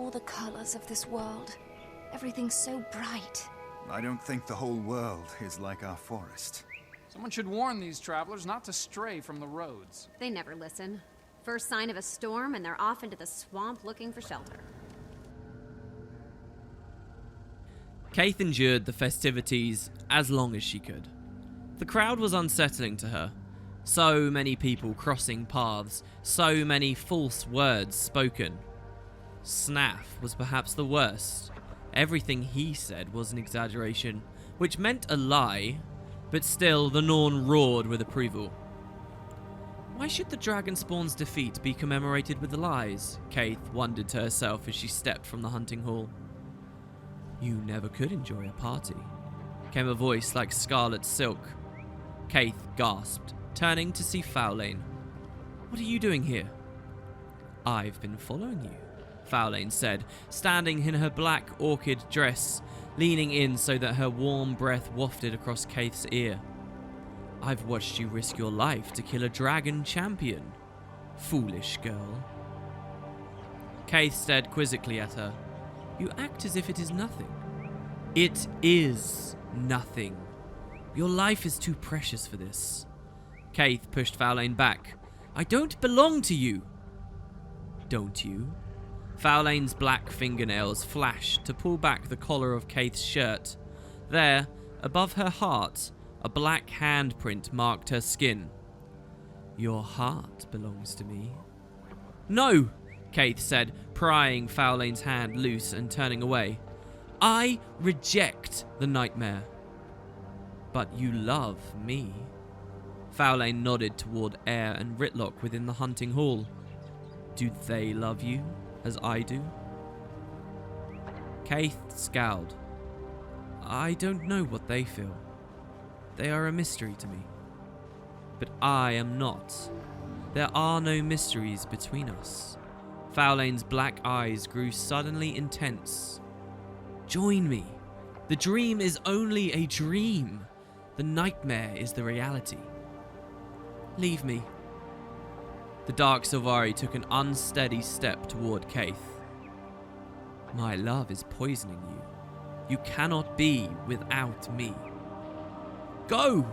all the colors of this world. Everything's so bright. I don't think the whole world is like our forest. Someone should warn these travelers not to stray from the roads. They never listen. First sign of a storm and they're off into the swamp looking for shelter. Keith endured the festivities as long as she could. The crowd was unsettling to her. So many people crossing paths, so many false words spoken. Snaff was perhaps the worst. Everything he said was an exaggeration, which meant a lie, but still the Norn roared with approval. Why should the Dragonspawn's defeat be commemorated with lies? Keith wondered to herself as she stepped from the hunting hall. You never could enjoy a party, came a voice like scarlet silk. Keith gasped, turning to see Faolain. What are you doing here? I've been following you, Faolain said, standing in her black orchid dress, leaning in so that her warm breath wafted across Keith's ear. I've watched you risk your life to kill a dragon champion. Foolish girl. Keith stared quizzically at her. You act as if it is nothing. It is nothing. Your life is too precious for this. Keith pushed Faolain back. I don't belong to you. Don't you? Faolain's black fingernails flashed to pull back the collar of Keith's shirt. There, above her heart, a black handprint marked her skin. Your heart belongs to me. No, Keith said, prying Faolain's hand loose and turning away. I reject the nightmare. But you love me. Faolain nodded toward Eyre and Ritlock within the hunting hall. Do they love you as I do? Keith scowled. I don't know what they feel. They are a mystery to me. But I am not. There are no mysteries between us. Faolain's black eyes grew suddenly intense. Join me. The dream is only a dream. The nightmare is the reality. Leave me. The Dark Sylvari took an unsteady step toward Keith. My love is poisoning you. You cannot be without me. Go!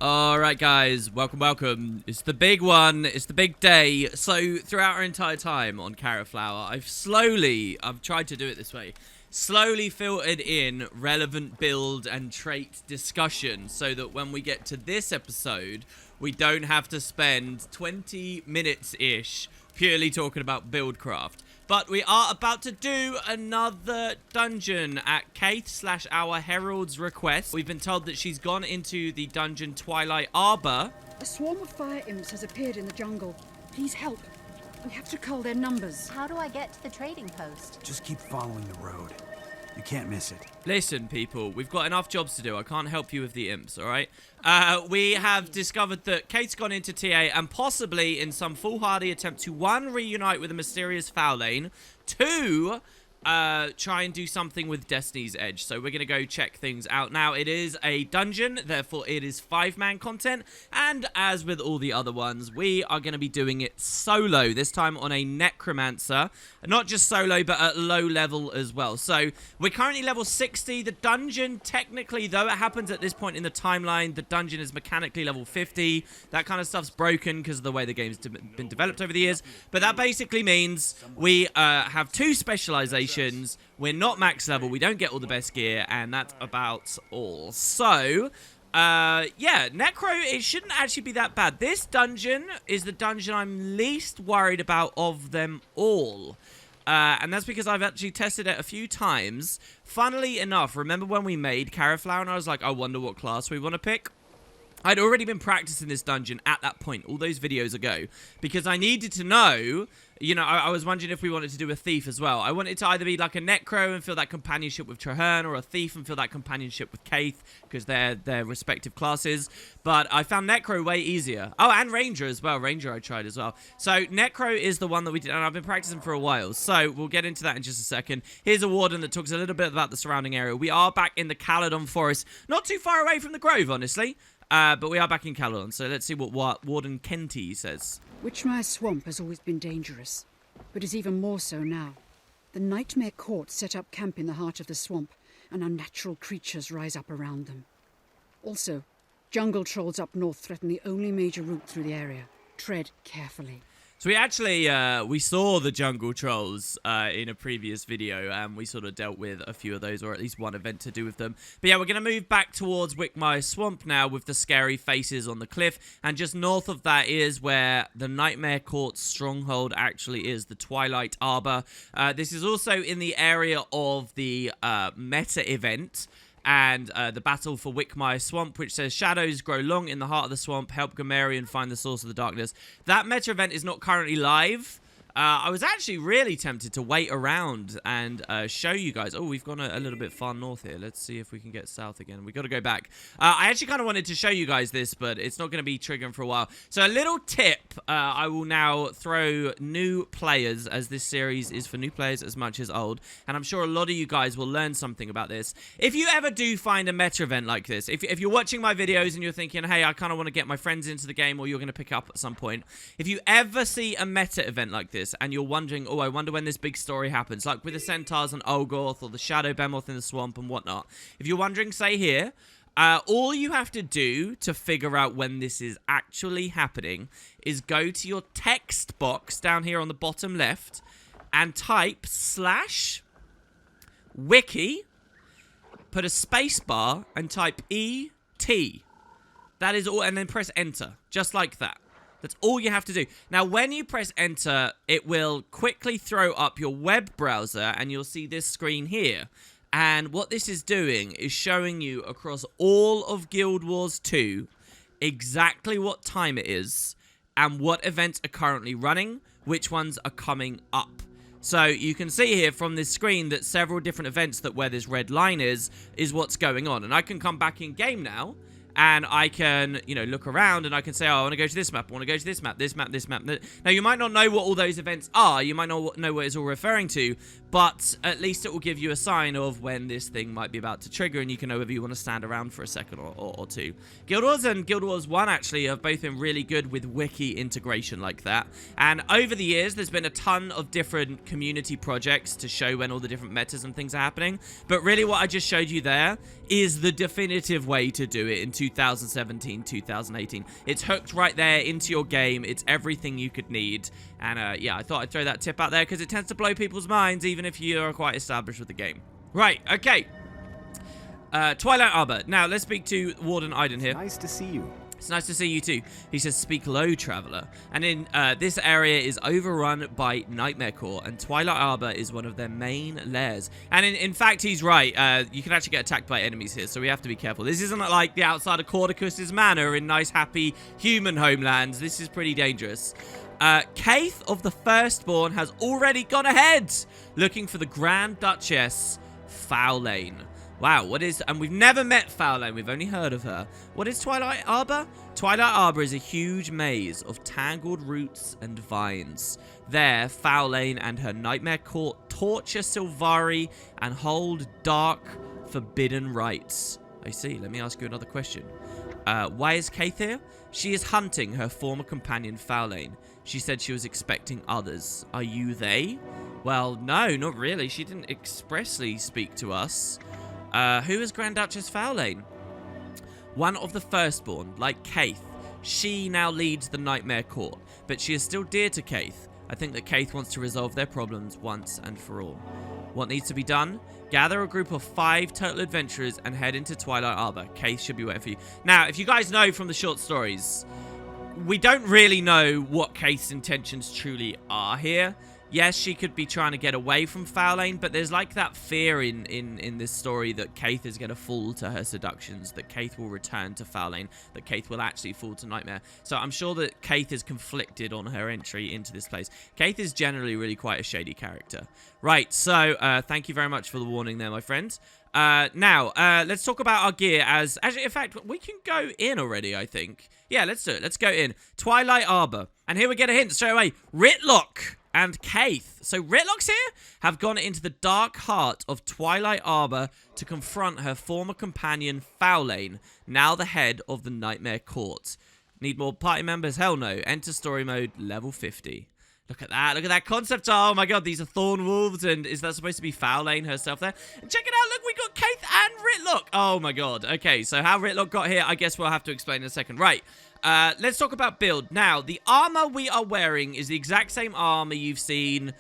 Alright guys, welcome. It's the big one, it's the big day. So throughout our entire time on Carrotflower, I've tried to do it this way, slowly filtered in relevant build and trait discussion so that when we get to this episode, we don't have to spend 20 minutes-ish purely talking about buildcraft. But we are about to do another dungeon at Keith/our Herald's request. We've been told that she's gone into the dungeon Twilight Arbor. A swarm of fire imps has appeared in the jungle. Please help. We have to cull their numbers. How do I get to the trading post? Just keep following the road. You can't miss it. Listen, people, we've got enough jobs to do. I can't help you with the imps, all right? We have discovered that Kate's gone into TA and possibly in some foolhardy attempt to, 1, reunite with a mysterious Faolain, 2, try and do something with Destiny's Edge. So we're going to go check things out. Now, it is a dungeon, therefore it is 5-man content. And as with all the other ones, we are going to be doing it solo, this time on a Necromancer. Not just solo, but at low level as well. So we're currently level 60. The dungeon, technically, though it happens at this point in the timeline, the dungeon is mechanically level 50. That kind of stuff's broken because of the way the game's been developed over the years. But that basically means we have 2 specializations. We're not max level. We don't get all the best gear. And that's about all. So yeah, Necro, it shouldn't actually be that bad. This dungeon is the dungeon I'm least worried about of them all. And that's because I've actually tested it a few times. Funnily enough, remember when we made Carrotflower and I was like, I wonder what class we want to pick? I'd already been practicing this dungeon at that point, all those videos ago, because I needed to know, you know, I was wondering if we wanted to do a thief as well. I wanted to either be like a Necro and feel that companionship with Traherne, or a thief and feel that companionship with Keith, because they're their respective classes. But I found Necro way easier. Oh, and Ranger as well. Ranger I tried as well. So Necro is the one that we did, and I've been practicing for a while. So we'll get into that in just a second. Here's a warden that talks a little bit about the surrounding area. We are back in the Caledon Forest, not too far away from the Grove, honestly. But we are back in Caledon, so let's see what Warden Kenty says. Witchmire Swamp has always been dangerous, but is even more so now. The Nightmare Court set up camp in the heart of the swamp, and unnatural creatures rise up around them. Also, jungle trolls up north threaten the only major route through the area. Tread carefully. So we actually, we saw the jungle trolls in a previous video, and we sort of dealt with a few of those, or at least one event to do with them. But yeah, we're going to move back towards Witchmire Swamp now with the scary faces on the cliff, and just north of that is where the Nightmare Court stronghold actually is, the Twilight Arbor. This is also in the area of the meta event, and the battle for Witchmire Swamp, which says shadows grow long in the heart of the swamp, help Gamerian find the source of the darkness. That meta event is not currently live. I was actually really tempted to wait around and show you guys. Oh, we've gone a little bit far north here. Let's see if we can get south again. We've got to go back. I actually kind of wanted to show you guys this, but it's not going to be triggering for a while. So a little tip, I will now throw new players, as this series is for new players as much as old. And I'm sure a lot of you guys will learn something about this. If you ever do find a meta event like this, if you're watching my videos and you're thinking, hey, I kind of want to get my friends into the game, or you're going to pick up at some point. If you ever see a meta event like this, and you're wondering, oh, I wonder when this big story happens, like with the Centaurs and Olgoth, or the Shadow Behemoth in the swamp and whatnot. If you're wondering, say here, all you have to do to figure out when this is actually happening is go to your text box down here on the bottom left and type /wiki, put a space bar and type ET. That is all, and then press enter, just like that. That's all you have to do. Now, when you press enter, it will quickly throw up your web browser, and you'll see this screen here. And what this is doing is showing you across all of Guild Wars 2 exactly what time it is and what events are currently running, which ones are coming up. So you can see here from this screen that several different events that where this red line is what's going on. And I can come back in game now, and I can, you know, look around and I can say, oh, I want to go to this map, I want to go to this map, this map, this map. Now, you might not know what all those events are. You might not know what it's all referring to, but at least it will give you a sign of when this thing might be about to trigger, and you can know whether you want to stand around for a second or two. Guild Wars and Guild Wars 1 actually have both been really good with wiki integration like that. And over the years, there's been a ton of different community projects to show when all the different metas and things are happening. But really what I just showed you there is the definitive way to do it in 2017, 2018. It's hooked right there into your game. It's everything you could need. And yeah, I thought I'd throw that tip out there because it tends to blow people's minds even if you're quite established with the game. Right, okay. Twilight Arbor. Now, let's speak to Warden Aiden here. Nice to see you. It's nice to see you too. He says, speak low, traveler. And in this area is overrun by Nightmare Court, and Twilight Arbor is one of their main lairs. And in fact, he's right. You can actually get attacked by enemies here, so we have to be careful. This isn't like the outside of Cordicus's manor in nice, happy human homelands. This is pretty dangerous. Kaith of the Firstborn has already gone ahead, looking for the Grand Duchess Faolain. Wow, what is... And we've never met Faolain, we've only heard of her. What is Twilight Arbor? Twilight Arbor is a huge maze of tangled roots and vines. There, Faolain and her Nightmare Court torture Sylvari and hold dark, forbidden rites. I see, let me ask you another question. Why is Kaith here? She is hunting her former companion Faolain. She said she was expecting others. Are you they? Well, no, not really. She didn't expressly speak to us. Who is Grand Duchess Faolain? One of the Firstborn, like Kaith. She now leads the Nightmare Court, but she is still dear to Kaith. I think that Kaith wants to resolve their problems once and for all. What needs to be done? Gather a group of 5 total adventurers and head into Twilight Arbor. Kaith should be waiting for you. Now, if you guys know from the short stories, we don't really know what Kaith's intentions truly are here. Yes, she could be trying to get away from Faolain, but there's like that fear in this story that Kaith is going to fall to her seductions, that Kaith will return to Faolain, that Kaith will actually fall to Nightmare. So I'm sure that Kaith is conflicted on her entry into this place. Kaith is generally really quite a shady character. Right, so thank you very much for the warning there, my friends. Now, let's talk about our gear as... Actually, in fact, we can go in already, I think. Yeah, let's do it. Let's go in. Twilight Arbor. And here we get a hint straight away. Ritlock. and Keith. So Ritlocks here have gone into the dark heart of Twilight Arbor to confront her former companion Faolain, now the head of the Nightmare Court. Need more party members? Hell no. Enter story mode, level 50. Look at that. Look at that concept. Oh my god, these are thorn wolves, and is that supposed to be Faolain herself there? And check it out. Look, we got Keith and Ritlock. Oh my god. Okay, so how Ritlock got here, I guess we'll have to explain in a second. Right. Let's talk about build. Now, the armor we are wearing is the exact same armor you've seen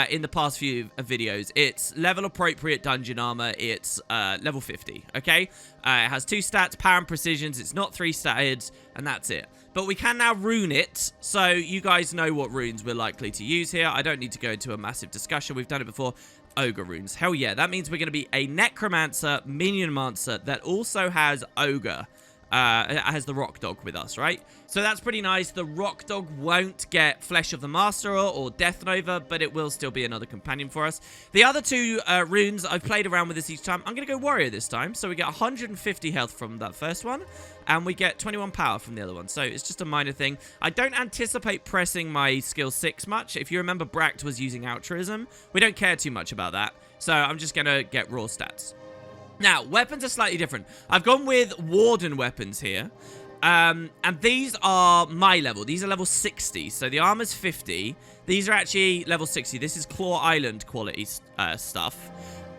in the past few videos. It's level appropriate dungeon armor. It's level 50, okay? It has 2 stats, power and precisions. It's not 3 statted, and that's it. But we can now rune it, so you guys know what runes we're likely to use here. I don't need to go into a massive discussion. We've done it before. Ogre runes. Hell yeah, that means we're going to be a Necromancer, Minionmancer that also has Ogre. It has the Rock Dog with us, right? So that's pretty nice. The Rock Dog won't get Flesh of the Master or Death Nova, but it will still be another companion for us. The other 2 runes, I've played around with this each time. I'm going to go Warrior this time. So we get 150 health from that first one, and we get 21 power from the other one. So it's just a minor thing. I don't anticipate pressing my skill 6 much. If you remember, Bract was using altruism. We don't care too much about that. So I'm just going to get raw stats. Now, weapons are slightly different. I've gone with Warden weapons here. And these are my level. These are level 60. So the armor's 50. These are actually level 60. This is Claw Island quality stuff.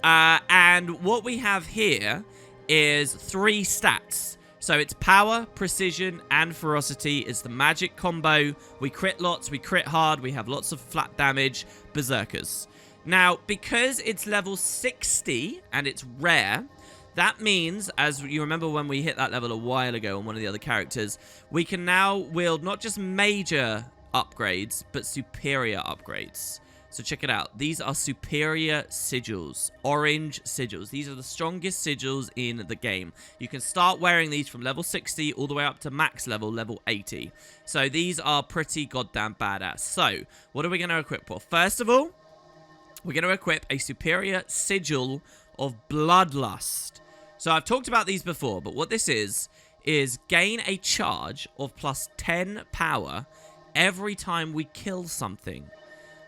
And what we have here is 3 stats. So it's power, precision, and ferocity. It's the magic combo. We crit lots, we crit hard, we have lots of flat damage. Berserkers. Now, because it's level 60 and it's rare, that means, as you remember when we hit that level a while ago on one of the other characters, we can now wield not just major upgrades, but superior upgrades. So check it out. These are superior sigils, orange sigils. These are the strongest sigils in the game. You can start wearing these from level 60 all the way up to max level 80. So these are pretty goddamn badass. So, what are we going to equip for? First of all, we're going to equip a superior sigil of bloodlust. So I've talked about these before, but what this is gain a charge of plus 10 power every time we kill something.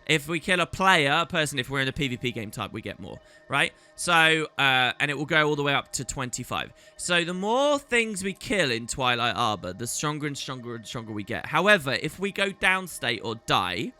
If we kill a person, if we're in a PvP game type, we get more, right? So, and it will go all the way up to 25. So the more things we kill in Twilight Arbor, the stronger and stronger and stronger we get. However, if we go downstate or die,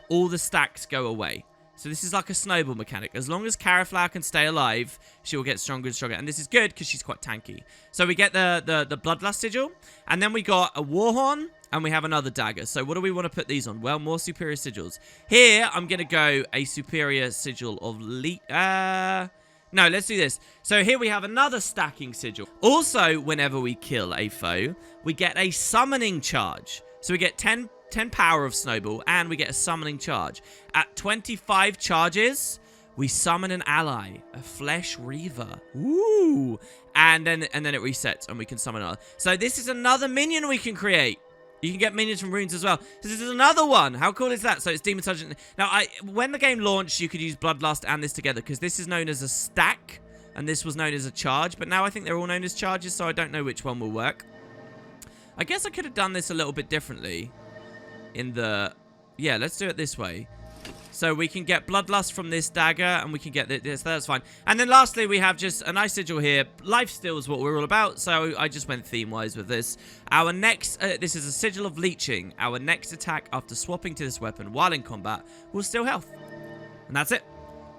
all the stacks go away. So this is like a snowball mechanic. As long as Caraflower can stay alive, she will get stronger and stronger. And this is good because she's quite tanky. So we get the Bloodlust Sigil. And then we got a Warhorn. And we have another dagger. So what do we want to put these on? Well, more superior sigils. Here, I'm going to go a superior sigil of no, let's do this. So here we have another stacking sigil. Also, whenever we kill a foe, we get a summoning charge. So we get 10 power of Snowball, and we get a summoning charge. At 25 charges, we summon an ally, a Flesh Reaver. Ooh! And then it resets, and we can summon another. So this is another minion we can create. You can get minions from runes as well. So this is another one. How cool is that? So it's Demon Sergeant. Now, when the game launched, you could use Bloodlust and this together, because this is known as a stack, and this was known as a charge. But now I think they're all known as charges, so I don't know which one will work. I guess I could have done this a little bit differently. Yeah, let's do it this way. So we can get Bloodlust from this dagger, and we can get this. That's fine. And then lastly, we have just a nice sigil here. Lifesteal is what we're all about, so I just went theme-wise with this. Our next, this is a sigil of leeching. Our next attack after swapping to this weapon while in combat will steal health. And that's it.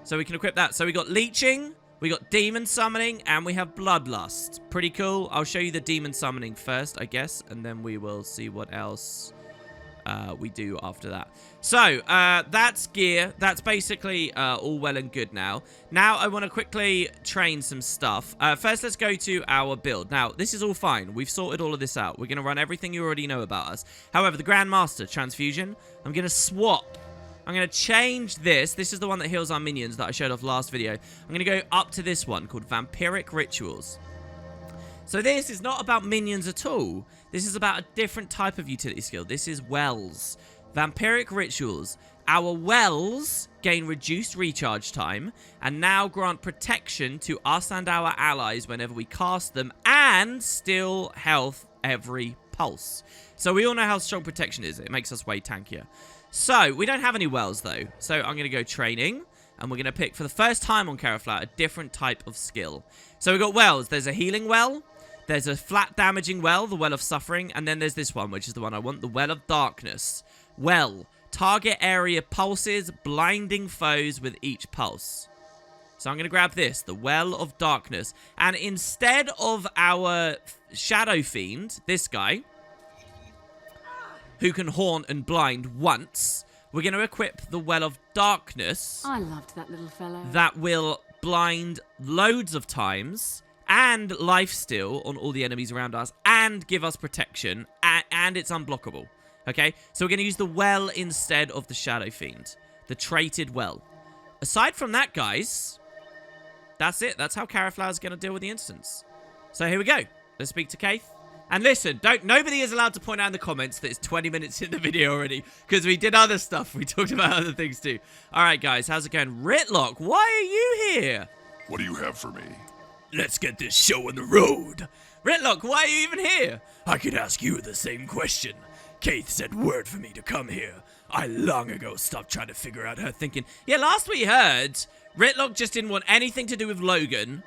So we can equip that. So we got leeching, we got demon summoning, and we have bloodlust. Pretty cool. I'll show you the demon summoning first, I guess, and then we will see what else we do after that. So that's gear. That's basically all well and good now. Now I want to quickly train some stuff. First, let's go to our build. Now, this is all fine. We've sorted all of this out. We're going to run everything you already know about us. However, the Grandmaster Transfusion, I'm going to swap. I'm going to change this. This is the one that heals our minions that I showed off last video. I'm going to go up to this one called Vampiric Rituals. So this is not about minions at all. This is about a different type of utility skill. This is Wells. Vampiric Rituals. Our Wells gain reduced recharge time and now grant protection to us and our allies whenever we cast them and steal health every pulse. So we all know how strong protection is. It makes us way tankier. So we don't have any wells, though. So I'm going to go training. And we're going to pick, for the first time on Caraflat, a different type of skill. So we've got wells. There's a healing well. There's a flat damaging well, the Well of Suffering. And then there's this one, which is the one I want, the Well of Darkness. Well, target area pulses, blinding foes with each pulse. So I'm going to grab this, the Well of Darkness. And instead of our Shadow Fiend, this guy, who can haunt and blind once, we're going to equip the Well of Darkness. I loved that little fellow. That will blind loads of times and lifesteal on all the enemies around us and give us protection, and it's unblockable. Okay, so we're going to use the Well instead of the Shadow Fiend. The Traded Well. Aside from that, guys, that's it. That's how Caraflower's going to deal with the instance. So here we go. Let's speak to Keith. And listen, nobody is allowed to point out in the comments that it's 20 minutes in the video already, because we did other stuff. We talked about other things too. All right, guys, how's it going? Ritlock, why are you here? What do you have for me? Let's get this show on the road. Ritlock, why are you even here? I could ask you the same question. Keith sent word for me to come here. I long ago stopped trying to figure out her thinking. Yeah, last we heard, Ritlock just didn't want anything to do with Logan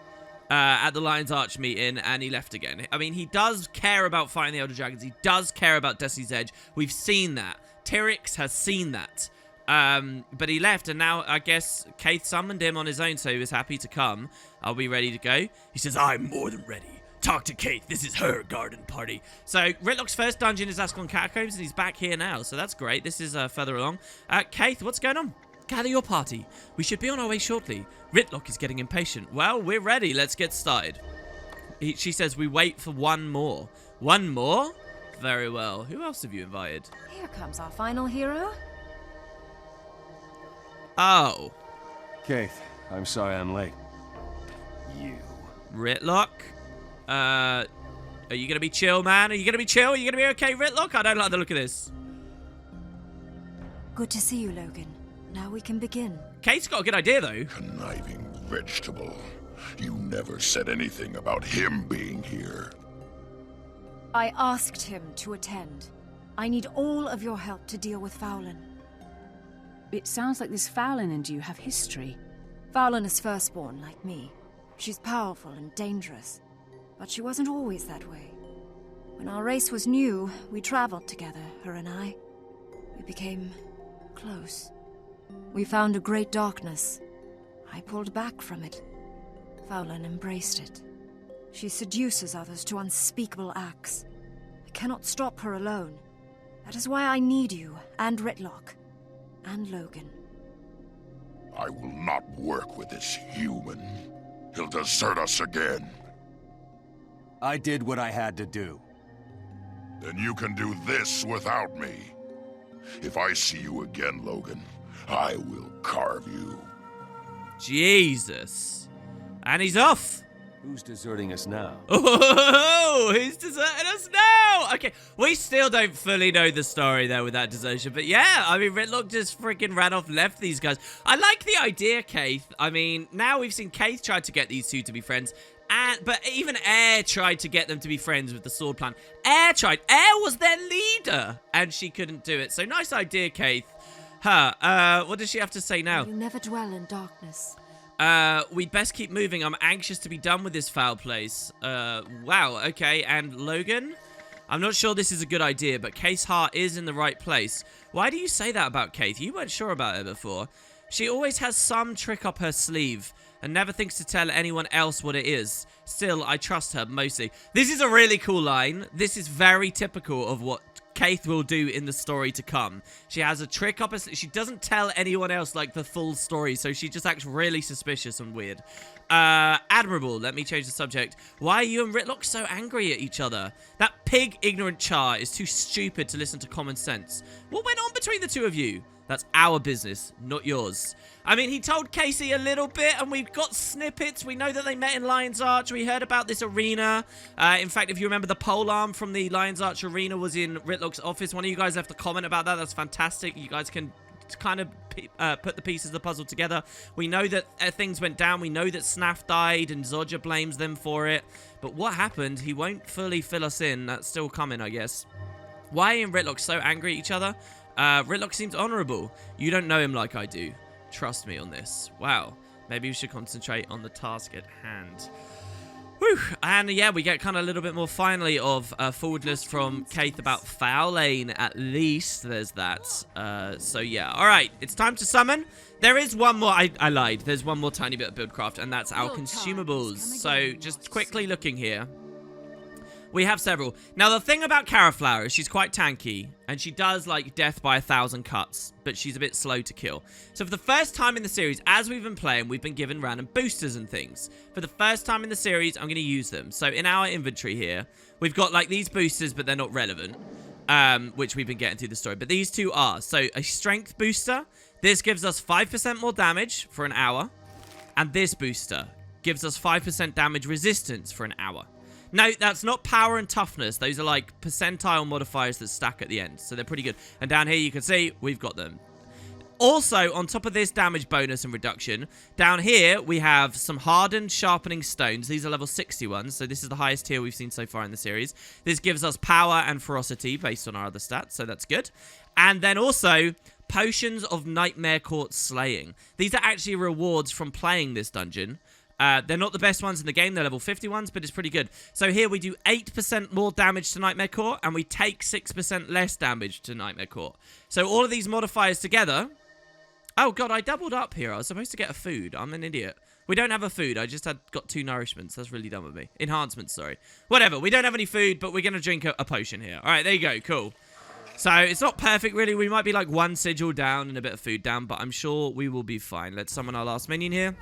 at the Lion's Arch meeting, and he left again. I mean, he does care about fighting the Elder Dragons. He does care about Destiny's Edge. We've seen that. Tyrix has seen that. But he left, and now I guess Keith summoned him on his own, so he was happy to come. Are we ready to go? He says, I'm more than ready. Talk to Keith. This is her garden party. So, Ritlock's first dungeon is Ascalon Catacombs, and he's back here now, so that's great. This is further along. Keith, what's going on? Gather your party. We should be on our way shortly. Ritlock is getting impatient. Well, we're ready. Let's get started. She says we wait for one more. One more? Very well. Who else have you invited? Here comes our final hero. Oh. Keith, I'm sorry I'm late. You. Ritlock? Are you going to be chill, man? Are you going to be chill? Are you going to be okay, Ritlock? I don't like the look of this. Good to see you, Logan. Now we can begin. Kate's got a good idea, though. Conniving vegetable. You never said anything about him being here. I asked him to attend. I need all of your help to deal with Faolain. It sounds like this Faolain and you have history. Faolain is firstborn, like me. She's powerful and dangerous. But she wasn't always that way. When our race was new, we traveled together, her and I. We became close. We found a great darkness. I pulled back from it. Faolain embraced it. She seduces others to unspeakable acts. I cannot stop her alone. That is why I need you, and Ritlock, and Logan. I will not work with this human. He'll desert us again. I did what I had to do. Then you can do this without me. If I see you again, Logan, I will carve you. Jesus. And he's off. Who's deserting us now? Oh, who's deserting us now? Okay, we still don't fully know the story there with that desertion. But yeah, I mean, Ritlock just freaking ran off, left these guys. I like the idea, Keith. I mean, now we've seen Keith try to get these two to be friends. But even Air tried to get them to be friends with the sword plan. Air tried. Air was their leader, and she couldn't do it. So nice idea, Keith. What does she have to say now? You never dwell in darkness. We'd best keep moving. I'm anxious to be done with this foul place. Wow, okay. And Logan? I'm not sure this is a good idea, but Kate's heart is in the right place. Why do you say that about Kate? You weren't sure about her before. She always has some trick up her sleeve and never thinks to tell anyone else what it is. Still, I trust her mostly. This is a really cool line. This is very typical of what Keith will do in the story to come. She has a trick up her sleeve. She doesn't tell anyone else, like, the full story, so she just acts really suspicious and weird. Admirable. Let me change the subject. Why are you and Ritlock so angry at each other? That pig ignorant Char is too stupid to listen to common sense. What went on between the two of you? That's our business, not yours. I mean, he told Casey a little bit, and we've got snippets. We know that they met in Lion's Arch. We heard about this arena. In fact, if you remember, the polearm from the Lion's Arch arena was in Ritlock's office. One of you guys left a comment about that. That's fantastic. You guys can kind of put the pieces of the puzzle together. We know that things went down. We know that Snaff died and Zodja blames them for it. But what happened, he won't fully fill us in. That's still coming, I guess. Why are Rytlock so angry at each other? Rytlock seems honorable. You don't know him like I do. Trust me on this. Wow. Maybe we should concentrate on the task at hand. Whew. And yeah, we get kind of a little bit more finally of forwardness from Keith about Faolain, at least. There's that. So yeah. Alright, it's time to summon. There is one more, I lied. There's one more tiny bit of buildcraft, and that's our consumables. So just quickly looking here. We have several. Now, the thing about Caraflower is she's quite tanky, and she does, like, death by 1,000 cuts, but she's a bit slow to kill. So for the first time in the series, as we've been playing, we've been given random boosters and things. For the first time in the series, I'm going to use them. So in our inventory here, we've got, like, these boosters, but they're not relevant, which we've been getting through the story. But these two are. So a strength booster. This gives us 5% more damage for an hour. And this booster gives us 5% damage resistance for an hour. No, that's not power and toughness. Those are like percentile modifiers that stack at the end. So they're pretty good. And down here you can see we've got them. Also, on top of this damage bonus and reduction, down here we have some hardened sharpening stones. These are level 61, so this is the highest tier we've seen so far in the series. This gives us power and ferocity based on our other stats, so that's good. And then also potions of Nightmare Court slaying. These are actually rewards from playing this dungeon. They're not the best ones in the game. They're level 50 ones, but it's pretty good. So here we do 8% more damage to Nightmare Court, and we take 6% less damage to Nightmare Court. So all of these modifiers together... Oh, God, I doubled up here. I was supposed to get a food. I'm an idiot. We don't have a food. I just got 2 nourishments. That's really dumb of me. Enhancements, sorry. Whatever. We don't have any food, but we're going to drink a potion here. All right, there you go. Cool. So it's not perfect, really. We might be like 1 sigil down and a bit of food down, but I'm sure we will be fine. Let's summon our last minion here.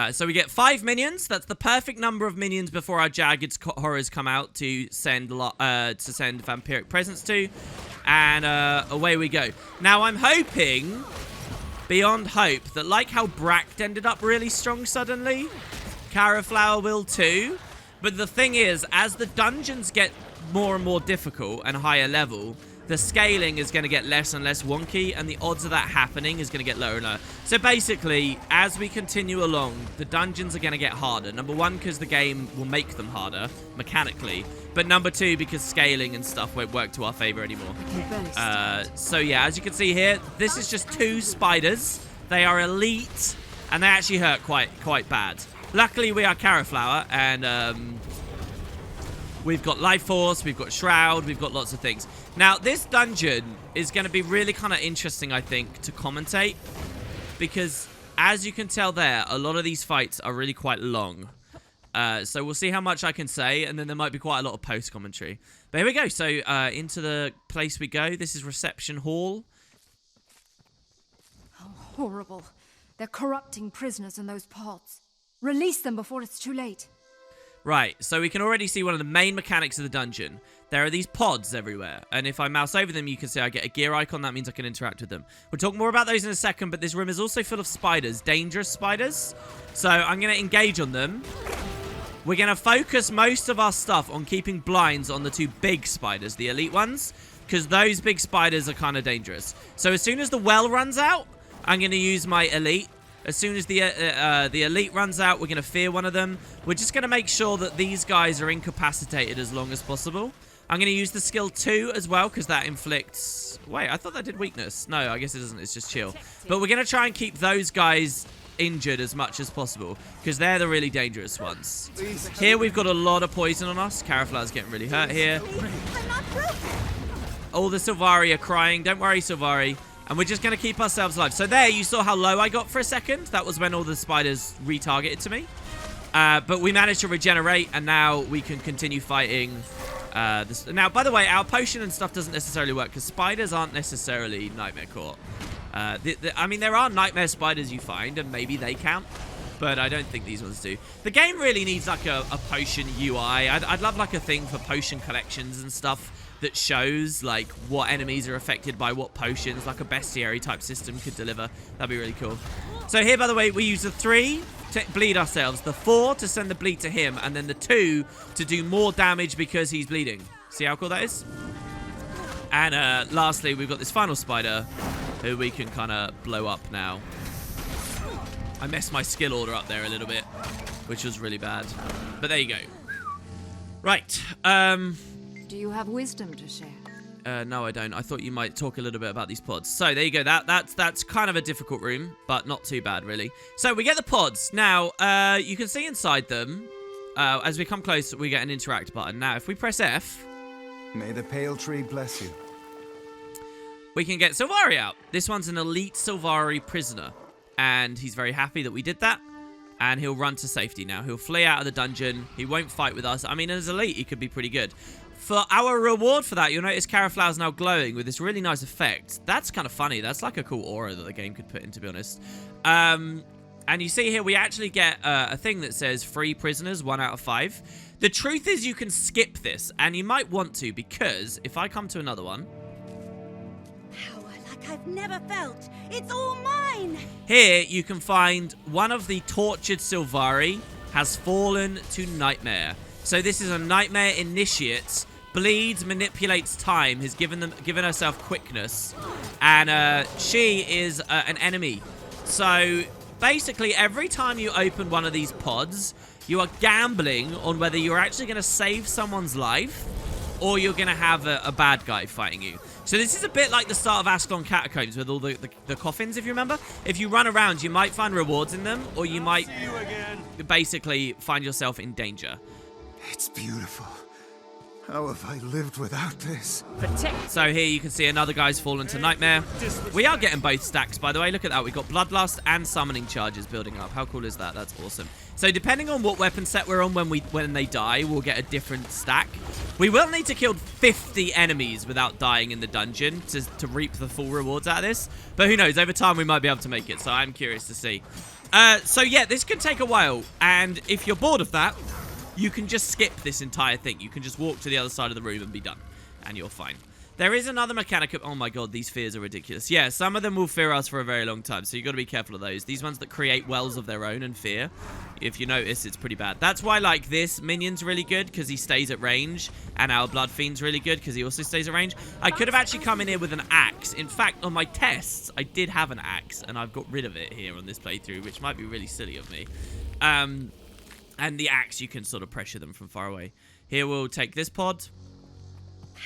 So we get 5 minions. That's the perfect number of minions before our Jagged Horrors come out to send vampiric presence to. And away we go. Now, I'm hoping, beyond hope, that like how Bract ended up really strong suddenly, Caraflower will too. But the thing is, as the dungeons get more and more difficult and higher level, the scaling is going to get less and less wonky, and the odds of that happening is going to get lower and lower. So basically, as we continue along, the dungeons are going to get harder. Number 1, because the game will make them harder, mechanically. But number 2, because scaling and stuff won't work to our favor anymore. So yeah, as you can see here, this is just 2 spiders. They are elite, and they actually hurt quite bad. Luckily, we are Caraflower, and we've got Life Force, we've got Shroud, we've got lots of things. Now, this dungeon is going to be really kind of interesting, I think, to commentate. Because, as you can tell there, a lot of these fights are really quite long. So we'll see how much I can say, and then there might be quite a lot of post-commentary. But here we go. So, into the place we go. This is Reception Hall. How horrible. They're corrupting prisoners in those pods. Release them before it's too late. Right, so we can already see one of the main mechanics of the dungeon. There are these pods everywhere, and if I mouse over them, you can see I get a gear icon. That means I can interact with them. We'll talk more about those in a second, but this room is also full of spiders, dangerous spiders. So I'm going to engage on them. We're going to focus most of our stuff on keeping blinds on the 2 big spiders, the elite ones, because those big spiders are kind of dangerous. So as soon as the well runs out, I'm going to use my elite. As soon as the elite runs out, we're going to fear one of them. We're just going to make sure that these guys are incapacitated as long as possible. I'm going to use the skill 2 as well, because that inflicts... Wait, I thought that did weakness. No, I guess it doesn't. It's just chill. But we're going to try and keep those guys injured as much as possible, because they're the really dangerous ones. Here we've got a lot of poison on us. Caraflower's getting really hurt here. All the Sylvari are crying. Don't worry, Sylvari. And we're just going to keep ourselves alive. So there, you saw how low I got for a second. That was when all the spiders retargeted to me. But we managed to regenerate, and now we can continue fighting. Now, by the way, our potion and stuff doesn't necessarily work, because spiders aren't necessarily Nightmare Court. I mean, there are nightmare spiders you find, and maybe they count. But I don't think these ones do. The game really needs, like, a potion UI. I'd love, like, a thing for potion collections and stuff that shows, like, what enemies are affected by what potions, like a bestiary type system could deliver. That'd be really cool. So here, by the way, we use the 3 to bleed ourselves, the 4 to send the bleed to him, and then the 2 to do more damage because he's bleeding. See how cool that is? And lastly, we've got this final spider, who we can kind of blow up now. I messed my skill order up there a little bit, which was really bad. But there you go. Right. Do you have wisdom to share? No, I don't. I thought you might talk a little bit about these pods. So there you go. That's kind of a difficult room, but not too bad, really. So we get the pods. Now, you can see inside them, as we come close, we get an interact button. Now, if we press F... May the pale tree bless you. We can get Sylvari out. This one's an elite Sylvari prisoner. And he's very happy that we did that. And he'll run to safety now. He'll flee out of the dungeon. He won't fight with us. I mean, as elite, he could be pretty good. For our reward for that, you'll notice Caraflow's now glowing with this really nice effect. That's kind of funny. That's like a cool aura that the game could put in, to be honest. And you see here, we actually get a thing that says free prisoners, 1 out of 5. The truth is you can skip this, and you might want to, because if I come to another one... Power like I've never felt. It's all mine! Here, you can find one of the tortured Sylvari has fallen to Nightmare. So this is a Nightmare Initiate. Bleeds, manipulates time, has given herself quickness. And she is an enemy. So basically, every time you open one of these pods, you are gambling on whether you're actually going to save someone's life or you're going to have a bad guy fighting you. So this is a bit like the start of Ascalon Catacombs with all the coffins, if you remember. If you run around, you might find rewards in them, or you might basically find yourself in danger. It's beautiful. How have I lived without this? So here you can see another guy's fallen to Nightmare. We are getting both stacks, by the way. Look at that. We've got Bloodlust and Summoning Charges building up. How cool is that? That's awesome. So depending on what weapon set we're on when they die, we'll get a different stack. We will need to kill 50 enemies without dying in the dungeon to reap the full rewards out of this. But who knows? Over time, we might be able to make it. So I'm curious to see. So yeah, this can take a while. And if you're bored of that, you can just skip this entire thing. You can just walk to the other side of the room and be done. And you're fine. There is another mechanic of... Oh my god, these fears are ridiculous. Yeah, some of them will fear us for a very long time. So you've got to be careful of those. These ones that create wells of their own and fear. If you notice, it's pretty bad. That's why, like, this minion's really good because he stays at range. And our Blood Fiend's really good because he also stays at range. I could have actually come in here with an axe. In fact, on my tests, I did have an axe. And I've got rid of it here on this playthrough, which might be really silly of me. And the axe, you can sort of pressure them from far away. Here, we'll take this pod.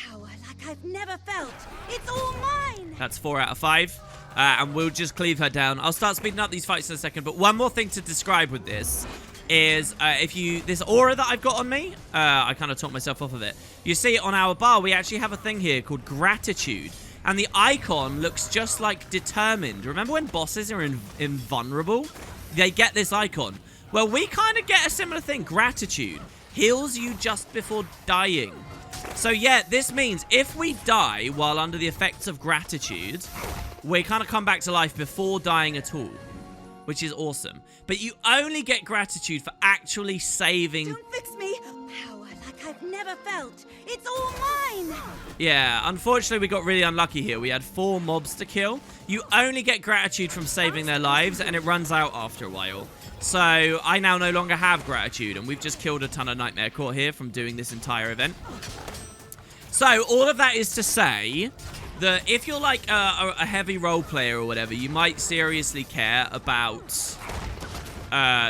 Power like I've never felt. It's all mine! That's 4 out of 5. And we'll just cleave her down. I'll start speeding up these fights in a second. But one more thing to describe with this is this aura that I've got on me, I kind of talked myself off of it. You see on our bar, we actually have a thing here called Gratitude. And the icon looks just like Determined. Remember when bosses are invulnerable? They get this icon. Well, we kind of get a similar thing. Gratitude heals you just before dying. So yeah, this means if we die while under the effects of gratitude, we kind of come back to life before dying at all, which is awesome. But you only get gratitude for actually saving... Don't fix me! Power like I've never felt. It's all mine! Yeah, unfortunately we got really unlucky here. We had 4 mobs to kill. You only get gratitude from saving their lives, and it runs out after a while. So I now no longer have gratitude, and we've just killed a ton of Nightmare Court here from doing this entire event. So all of that is to say that if you're like a heavy role player or whatever, you might seriously care about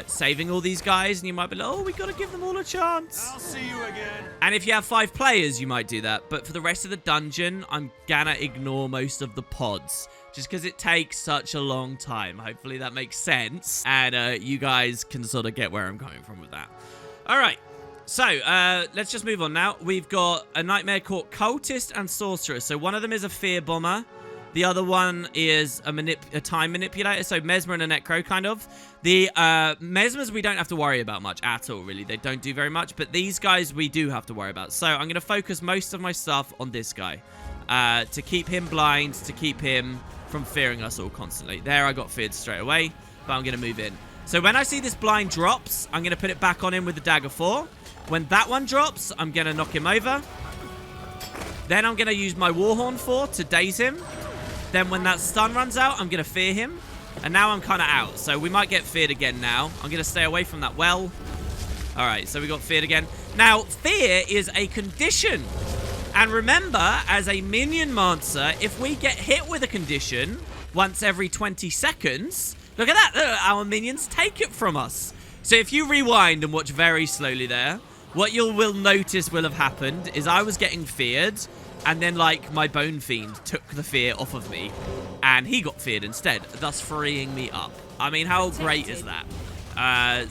saving all these guys, and you might be like, oh, we gotta give them all a chance. I'll see you again. And if you have 5 players, you might do that. But for the rest of the dungeon, I'm gonna ignore most of the pods. Just because it takes such a long time. Hopefully that makes sense. And you guys can sort of get where I'm coming from with that. All right. So, let's just move on now. We've got a Nightmare Court Cultist and Sorcerer. So one of them is a Fear Bomber. The other one is a Time Manipulator. So Mesmer and a Necro, kind of. The Mesmers we don't have to worry about much at all, really. They don't do very much. But these guys we do have to worry about. So I'm going to focus most of my stuff on this guy. To keep him blind, to keep him from fearing us all constantly. There, I got feared straight away, but I'm going to move in. So when I see this blind drops, I'm going to put it back on him with the Dagger 4. When that one drops, I'm going to knock him over. Then I'm going to use my Warhorn 4 to daze him. Then when that stun runs out, I'm going to fear him. And now I'm kind of out, so we might get feared again now. I'm going to stay away from that well. All right, so we got feared again. Now, fear is a condition. And remember, as a minion monster, if we get hit with a condition once every 20 seconds, look at that, look, our minions take it from us. So if you rewind and watch very slowly there, what you will notice will have happened is I was getting feared, and then, like, my Bone Fiend took the fear off of me, and he got feared instead, thus freeing me up. I mean, how great is that?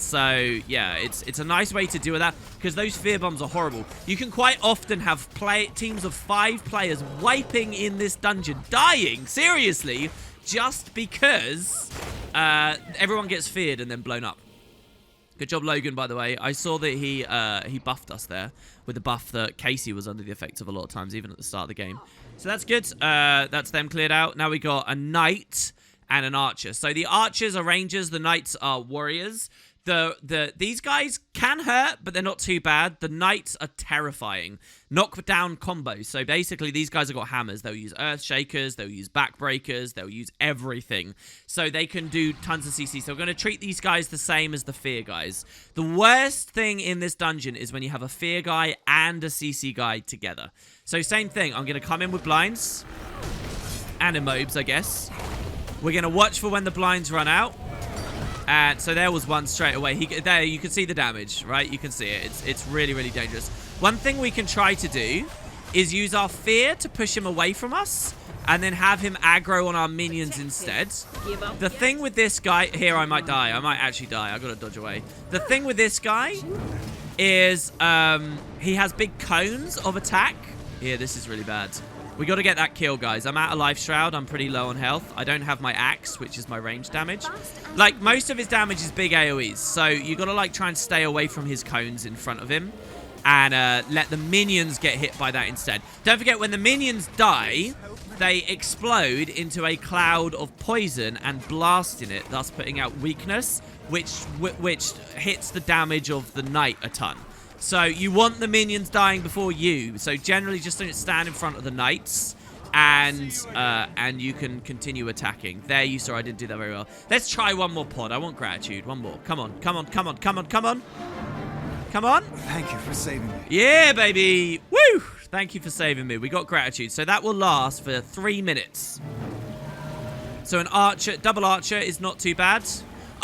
So, yeah, it's a nice way to deal with that, because those fear bombs are horrible. You can quite often have teams of 5 players wiping in this dungeon, dying, seriously, just because everyone gets feared and then blown up. Good job, Logan, by the way. I saw that he buffed us there with the buff that Casey was under the effects of a lot of times, even at the start of the game. So that's good. That's them cleared out. Now we got a knight and an archer. So the archers are rangers. The knights are warriors. These guys can hurt, but they're not too bad. The knights are terrifying. Knockdown combos. So basically, these guys have got hammers. They'll use earth shakers. They'll use backbreakers. They'll use everything. So they can do tons of CC. So we're going to treat these guys the same as the fear guys. The worst thing in this dungeon is when you have a fear guy and a CC guy together. So same thing. I'm going to come in with blinds and immobes, I guess. We're going to watch for when the blinds run out. And so there was one straight away. There, you can see the damage, right? You can see it. It's really, really dangerous. One thing we can try to do is use our fear to push him away from us and then have him aggro on our minions instead. The thing with this guy... Here, I might die. I might actually die. I've got to dodge away. The thing with this guy is he has big cones of attack. Here, this is really bad. We got to get that kill, guys. I'm out of life shroud. I'm pretty low on health. I don't have my axe, which is my range damage. Like, most of his damage is big AoEs. So you got to, like, try and stay away from his cones in front of him. And let the minions get hit by that instead. Don't forget, when the minions die, they explode into a cloud of poison and blast in it, thus putting out weakness, which hits the damage of the knight a ton. So you want the minions dying before you. So generally, just don't stand in front of the knights, and you can continue attacking. There, you saw I didn't do that very well. Let's try one more pod. I want gratitude. One more. Come on, come on, come on, come on, come on. Come on. Thank you for saving me. Yeah, baby. Woo! Thank you for saving me. We got gratitude. So that will last for 3 minutes. So an archer, double archer is not too bad.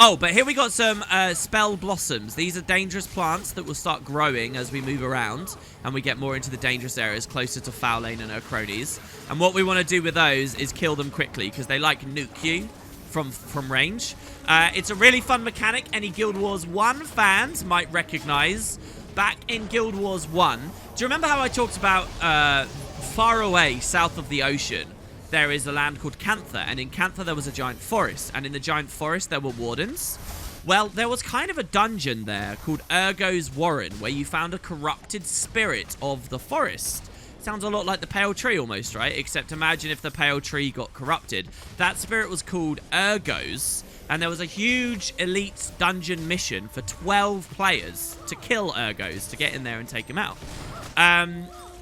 Oh, but here we got some spell blossoms. These are dangerous plants that will start growing as we move around and we get more into the dangerous areas closer to Faolain and her cronies. And what we want to do with those is kill them quickly because they like nuke you from range. It's a really fun mechanic. Any Guild Wars 1 fans might recognize. Back in Guild Wars 1, do you remember how I talked about far away south of the ocean? There is a land called Cantha, and in Cantha there was a giant forest, and in the giant forest there were wardens. Well, there was kind of a dungeon there called Urgo's Warren, where you found a corrupted spirit of the forest. Sounds a lot like the Pale Tree almost, right? Except imagine if the Pale Tree got corrupted. That spirit was called Urgo's, and there was a huge elite dungeon mission for 12 players to kill Urgo's, to get in there and take him out.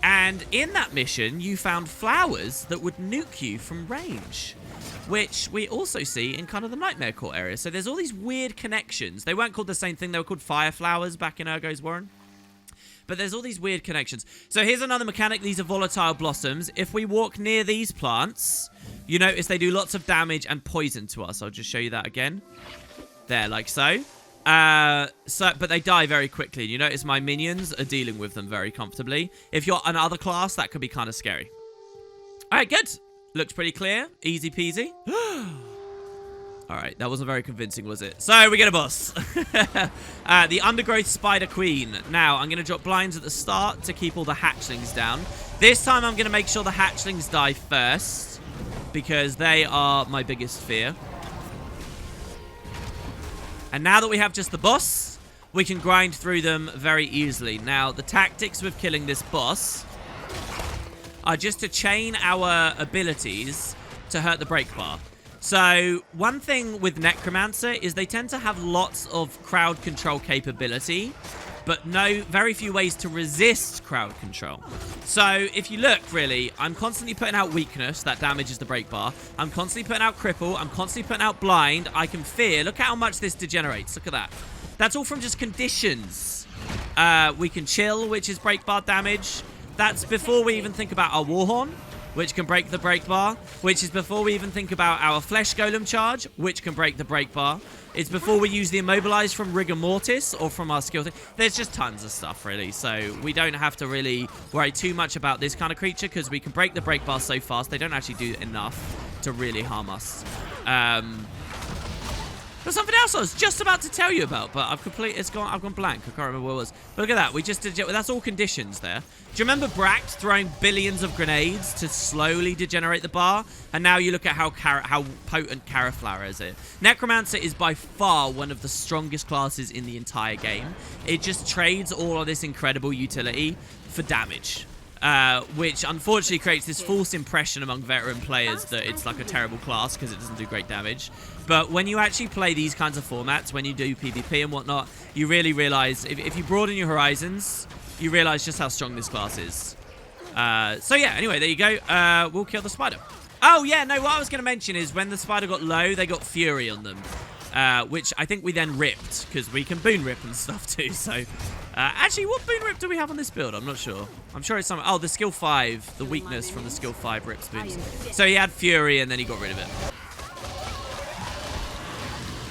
And in that mission, you found flowers that would nuke you from range, which we also see in kind of the Nightmare Court area. So there's all these weird connections. They weren't called the same thing. They were called fire flowers back in Urgo's Warren. But there's all these weird connections. So here's another mechanic. These are volatile blossoms. If we walk near these plants, you notice they do lots of damage and poison to us. I'll just show you that again. There, like so. But they die very quickly. You notice my minions are dealing with them very comfortably. If you're another class, that could be kind of scary. All right, good. Looks pretty clear. Easy peasy. All right, that wasn't very convincing, was it? So we get a boss. The Undergrowth Spider Queen. Now, I'm going to drop blinds at the start to keep all the hatchlings down. This time, I'm going to make sure the hatchlings die first, because they are my biggest fear. And now that we have just the boss, we can grind through them very easily. Now, the tactics with killing this boss are just to chain our abilities to hurt the break bar. So, one thing with Necromancer is they tend to have lots of crowd control capability, but very few ways to resist crowd control. So, if you look, really, I'm constantly putting out weakness, that damages the break bar. I'm constantly putting out cripple. I'm constantly putting out blind. I can fear. Look at how much this degenerates. Look at that. That's all from just conditions. We can chill, which is break bar damage. That's before we even think about our Warhorn, which can break the break bar, which is before we even think about our Flesh Golem charge, which can break the break bar. It's before we use the Immobilize from Rigor Mortis or from our skill thing. There's just tons of stuff, really, so we don't have to really worry too much about this kind of creature because we can break the break bar so fast, they don't actually do enough to really harm us. There's something else I was just about to tell you about, but I've gone blank. I can't remember what it was. But look at that. We just did. That's all conditions there. Do you remember Bract throwing billions of grenades to slowly degenerate the bar? And now you look at how potent Caraflower is. Necromancer is by far one of the strongest classes in the entire game. It just trades all of this incredible utility for damage. Which unfortunately creates this false impression among veteran players that it's like a terrible class because it doesn't do great damage. But when you actually play these kinds of formats, when you do PvP and whatnot, you really realize, if you broaden your horizons, you realize just how strong this class is. So yeah, anyway, there you go. We'll kill the spider. Oh yeah, no, what I was going to mention is when the spider got low, they got Fury on them. Which I think we then ripped, because we can boon rip and stuff too, so... actually, what boon rip do we have on this build? I'm not sure. I'm sure it's some... Oh, the skill 5. The weakness from the skill 5 rips boons. So he had Fury, and then he got rid of it.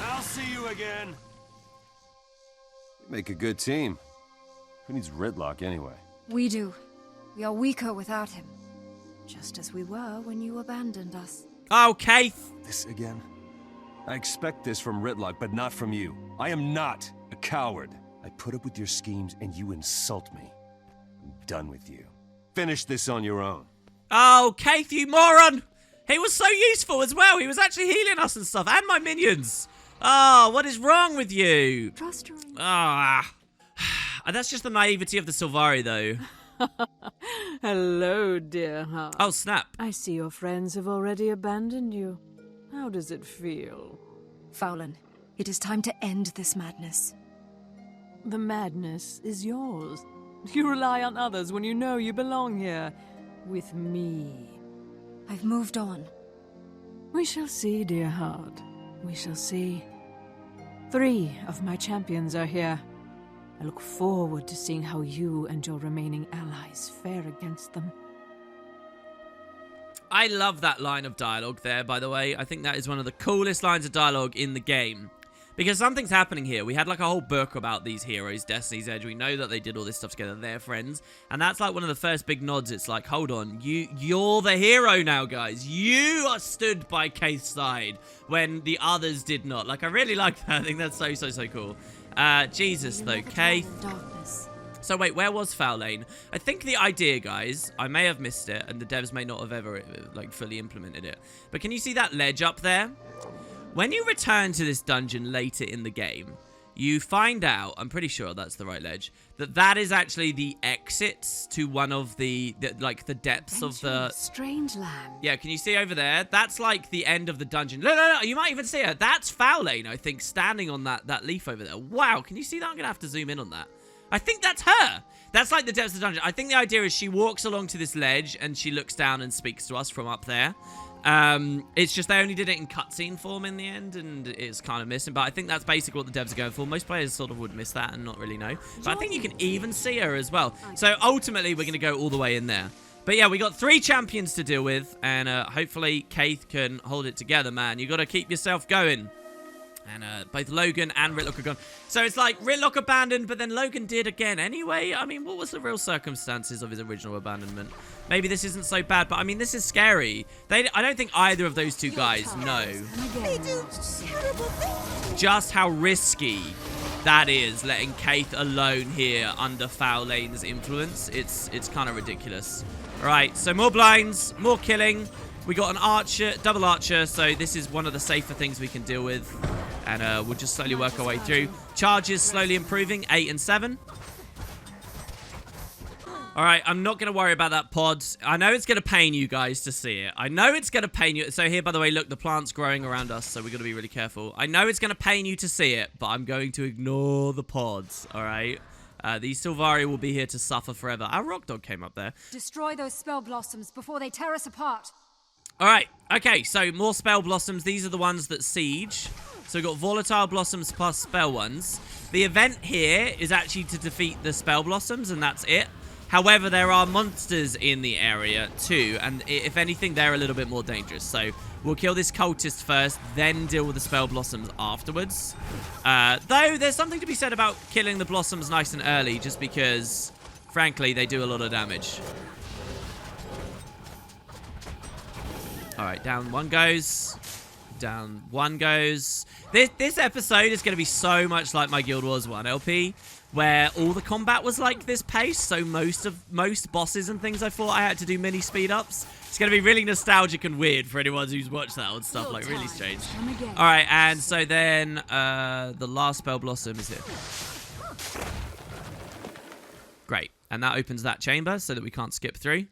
I'll see you again. Make a good team. Who needs Ridlock anyway? We do. We are weaker without him. Just as we were when you abandoned us. Oh, Keith! This again? I expect this from Ridlock, but not from you. I am not a coward. I put up with your schemes, and you insult me. I'm done with you. Finish this on your own. Oh, Keith, you moron! He was so useful as well. He was actually healing us and stuff, and my minions. Oh, what is wrong with you? Trust her. Ah. That's just the naivety of the Sylvari, though. Hello, dear heart. Oh, snap. I see your friends have already abandoned you. How does it feel? Faolain, it is time to end this madness. The madness is yours. You rely on others when you know you belong here. With me. I've moved on. We shall see, dear heart. We shall see. 3 of my champions are here. I look forward to seeing how you and your remaining allies fare against them. I love that line of dialogue there, by the way. I think that is one of the coolest lines of dialogue in the game. Because something's happening here. We had like a whole book about these heroes, Destiny's Edge. We know that they did all this stuff together. They're friends. And that's like one of the first big nods. It's like, hold on, you're the hero now, guys. You are stood by Keith's side when the others did not. Like, I really like that. I think that's so cool. Jesus, though, Keith. So wait, where was Faolain? I think the idea, guys, I may have missed it, and the devs may not have ever, like, fully implemented it. But can you see that ledge up there? When you return to this dungeon later in the game, you find out, I'm pretty sure that's the right ledge, that is actually the exits to one of the depths of the... Strange land. Yeah, can you see over there? That's like the end of the dungeon. No, you might even see her. That's Faolain, I think, standing on that leaf over there. Wow, can you see that? I'm going to have to zoom in on that. I think that's her. That's like the depths of the dungeon. I think the idea is she walks along to this ledge and she looks down and speaks to us from up there. It's just they only did it in cutscene form in the end, and it's kind of missing. But I think that's basically what the devs are going for. Most players sort of would miss that and not really know. But I think you can even see her as well. So ultimately, we're going to go all the way in there. But yeah, we got 3 champions to deal with, and hopefully Keith can hold it together, man. You got to keep yourself going. And both Logan and Ritlock are gone. So it's like Ritlock abandoned, but then Logan did again anyway. I mean, what was the real circumstances of his original abandonment? Maybe this isn't so bad, but I mean, this is scary. I don't think either of those 2 guys know They do terrible things. just how risky that is, letting Keith alone here under Faolain's influence. It's kind of ridiculous. All right, so more blinds, more killing. We got an archer, double archer, so this is one of the safer things we can deal with. And we'll just slowly work our way through. Charges slowly improving, 8 and 7. All right, I'm not going to worry about that pod. I know it's going to pain you guys to see it. I know it's going to pain you. So here, by the way, look, the plant's growing around us, so we've got to be really careful. I know it's going to pain you to see it, but I'm going to ignore the pods, all right? These Sylvari will be here to suffer forever. Our rock dog came up there. Destroy those spell blossoms before they tear us apart. All right, okay, so more spell blossoms. These are the ones that siege. So we've got volatile blossoms plus spell ones. The event here is actually to defeat the spell blossoms, and that's it. However, there are monsters in the area too, and if anything, they're a little bit more dangerous. So we'll kill this cultist first, then deal with the spell blossoms afterwards. Though there's something to be said about killing the blossoms nice and early, just because, frankly, they do a lot of damage. Alright, down one goes. Down one goes. This episode is going to be so much like my Guild Wars 1 LP, where all the combat was like this pace, so most bosses and things I thought I had to do mini speed-ups. It's going to be really nostalgic and weird for anyone who's watched that old stuff, like really strange. Alright, and so then the last spell blossom is here. Great, and that opens that chamber so that we can't skip through.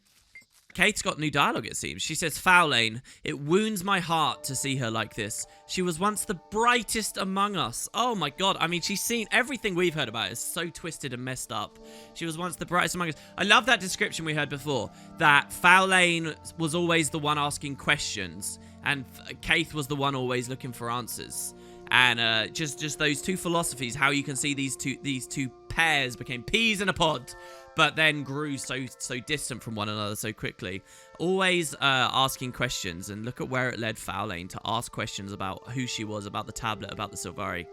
Kate's got new dialogue, it seems. She says, Faolain, it wounds my heart to see her like this. She was once the brightest among us. Oh my god, I mean, she's seen everything we've heard about. It's so twisted and messed up. She was once the brightest among us. I love that description we heard before, that Faolain was always the one asking questions, and Kate was the one always looking for answers. And just those two philosophies, how you can see these two pairs became peas in a pod, but then grew so distant from one another so quickly. Always asking questions, and look at where it led Faolain to ask questions about who she was, about the tablet, about the Silvari.